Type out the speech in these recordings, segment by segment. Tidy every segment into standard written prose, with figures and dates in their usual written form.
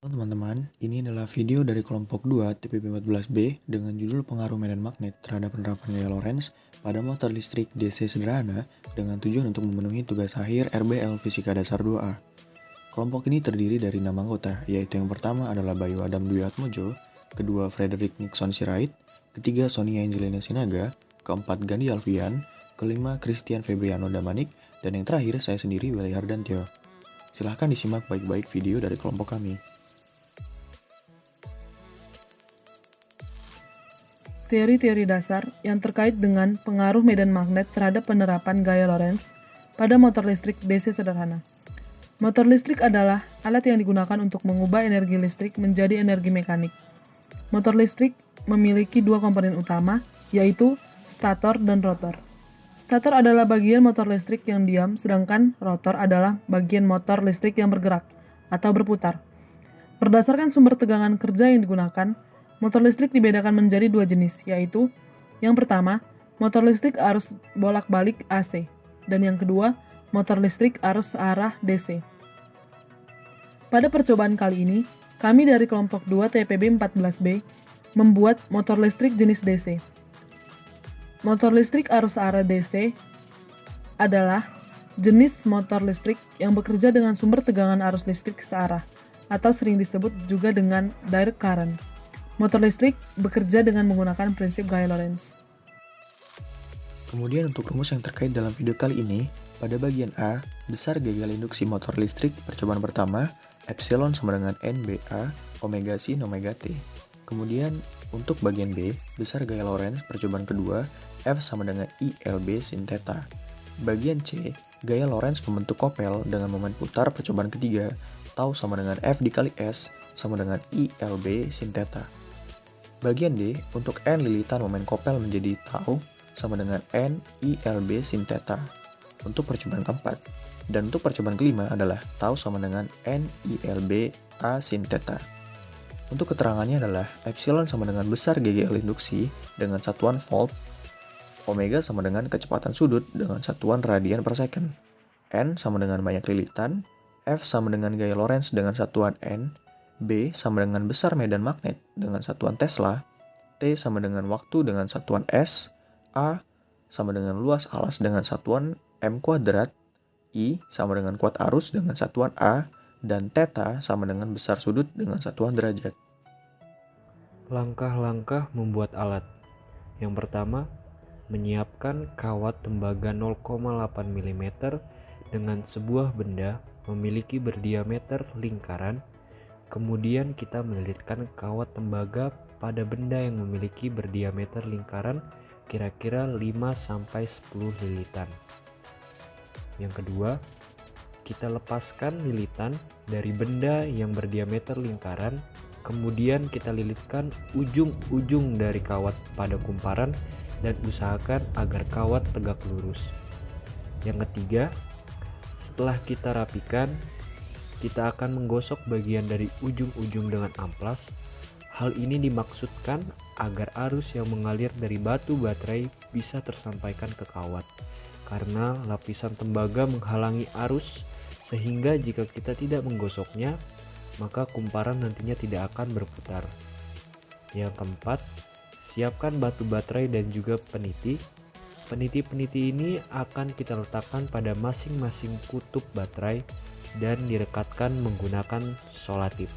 Halo teman-teman, ini adalah video dari kelompok 2 TPP14B dengan judul Pengaruh Medan Magnet terhadap penerapan gaya Lorentz pada motor listrik DC sederhana dengan tujuan untuk memenuhi tugas akhir RBL Fisika Dasar 2A. Kelompok ini terdiri dari 6 anggota, yaitu yang pertama adalah Bayu Adam Dwi Atmojo, kedua Frederick Nixon Sirait, ketiga Sonia Angelina Sinaga, keempat Gandhi Alfian, kelima Christian Febriano Damanik, dan yang terakhir saya sendiri Willy Hardantyo. Silahkan disimak baik-baik video dari kelompok kami. Teori-teori dasar yang terkait dengan pengaruh medan magnet terhadap penerapan gaya Lorentz pada motor listrik DC sederhana. Motor listrik adalah alat yang digunakan untuk mengubah energi listrik menjadi energi mekanik. Motor listrik memiliki dua komponen utama, yaitu stator dan rotor. Stator adalah bagian motor listrik yang diam, sedangkan rotor adalah bagian motor listrik yang bergerak atau berputar. Berdasarkan sumber tegangan kerja yang digunakan, motor listrik dibedakan menjadi dua jenis, yaitu yang pertama, motor listrik arus bolak-balik AC, dan yang kedua, motor listrik arus searah DC. Pada percobaan kali ini, kami dari kelompok 2 TPB14B membuat motor listrik jenis DC. Motor listrik arus searah DC adalah jenis motor listrik yang bekerja dengan sumber tegangan arus listrik searah, atau sering disebut juga dengan direct current. Motor listrik bekerja dengan menggunakan prinsip gaya Lorentz. Kemudian untuk rumus yang terkait dalam video kali ini, pada bagian A, besar gagal induksi motor listrik percobaan pertama, epsilon sama dengan NBA, omega sin omega T. Kemudian untuk bagian B, besar gaya Lorentz percobaan kedua, F sama dengan ILB sin theta. Bagian C, gaya Lorentz membentuk kopel dengan momen putar percobaan ketiga, tau sama dengan F dikali S sama dengan ILB sin theta. Bagian D, untuk N lilitan momen kopel menjadi tau sama dengan N ILB sin theta untuk percobaan keempat. Dan untuk percobaan kelima adalah tau sama dengan N ILB A sin theta. Untuk keterangannya adalah epsilon sama dengan besar GGL induksi dengan satuan volt, omega sama dengan kecepatan sudut dengan satuan radian per second, N sama dengan banyak lilitan, F sama dengan gaya Lorentz dengan satuan N, B sama dengan besar medan magnet dengan satuan Tesla, T sama dengan waktu dengan satuan S, A sama dengan luas alas dengan satuan M kuadrat, I sama dengan kuat arus dengan satuan A, dan theta sama dengan besar sudut dengan satuan derajat. Langkah-langkah membuat alat. Yang pertama, menyiapkan kawat tembaga 0,8 mm dengan sebuah benda memiliki berdiameter lingkaran. Kemudian kita melilitkan kawat tembaga pada benda yang memiliki berdiameter lingkaran kira-kira 5-10 lilitan. Yang kedua, kita lepaskan lilitan dari benda yang berdiameter lingkaran, kemudian kita lilitkan ujung-ujung dari kawat pada kumparan dan usahakan agar kawat tegak lurus. Yang ketiga, setelah kita rapikan, kita akan menggosok bagian dari ujung-ujung dengan amplas. Hal ini dimaksudkan agar arus yang mengalir dari batu baterai bisa tersampaikan ke kawat, karena lapisan tembaga menghalangi arus, sehingga jika kita tidak menggosoknya, maka kumparan nantinya tidak akan berputar. Yang keempat, siapkan batu baterai dan juga peniti. Peniti-peniti ini akan kita letakkan pada masing-masing kutub baterai dan direkatkan menggunakan solatip.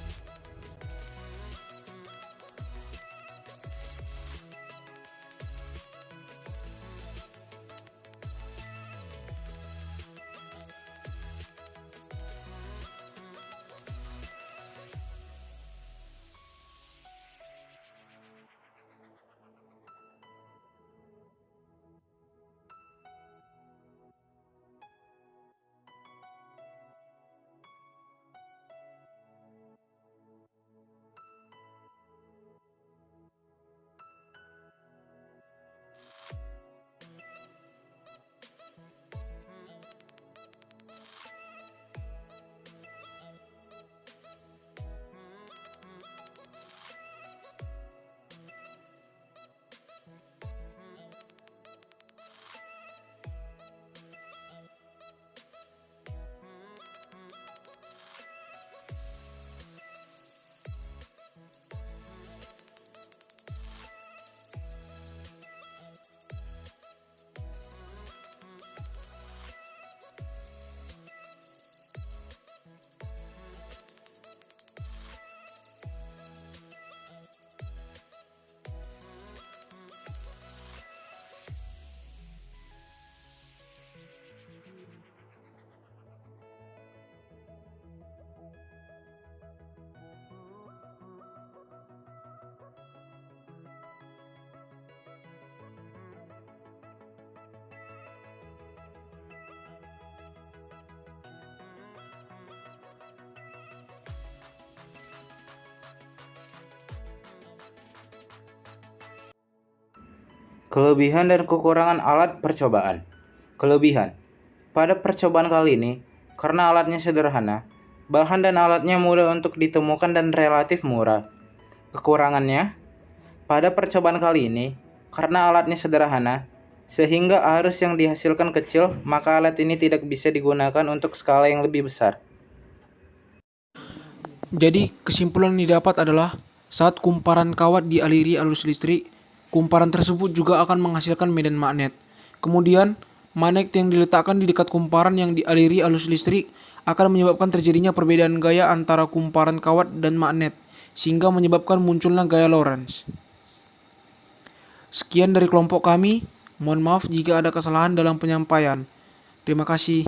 Kelebihan dan kekurangan alat percobaan. Kelebihan. Pada percobaan kali ini, karena alatnya sederhana, bahan dan alatnya mudah untuk ditemukan dan relatif murah. Kekurangannya, pada percobaan kali ini, karena alatnya sederhana, sehingga arus yang dihasilkan kecil, maka alat ini tidak bisa digunakan untuk skala yang lebih besar. Jadi kesimpulan yang didapat adalah saat kumparan kawat dialiri arus listrik, kumparan tersebut juga akan menghasilkan medan magnet. Kemudian, magnet yang diletakkan di dekat kumparan yang dialiri arus listrik akan menyebabkan terjadinya perbedaan gaya antara kumparan kawat dan magnet, sehingga menyebabkan munculnya gaya Lorentz. Sekian dari kelompok kami, mohon maaf jika ada kesalahan dalam penyampaian. Terima kasih.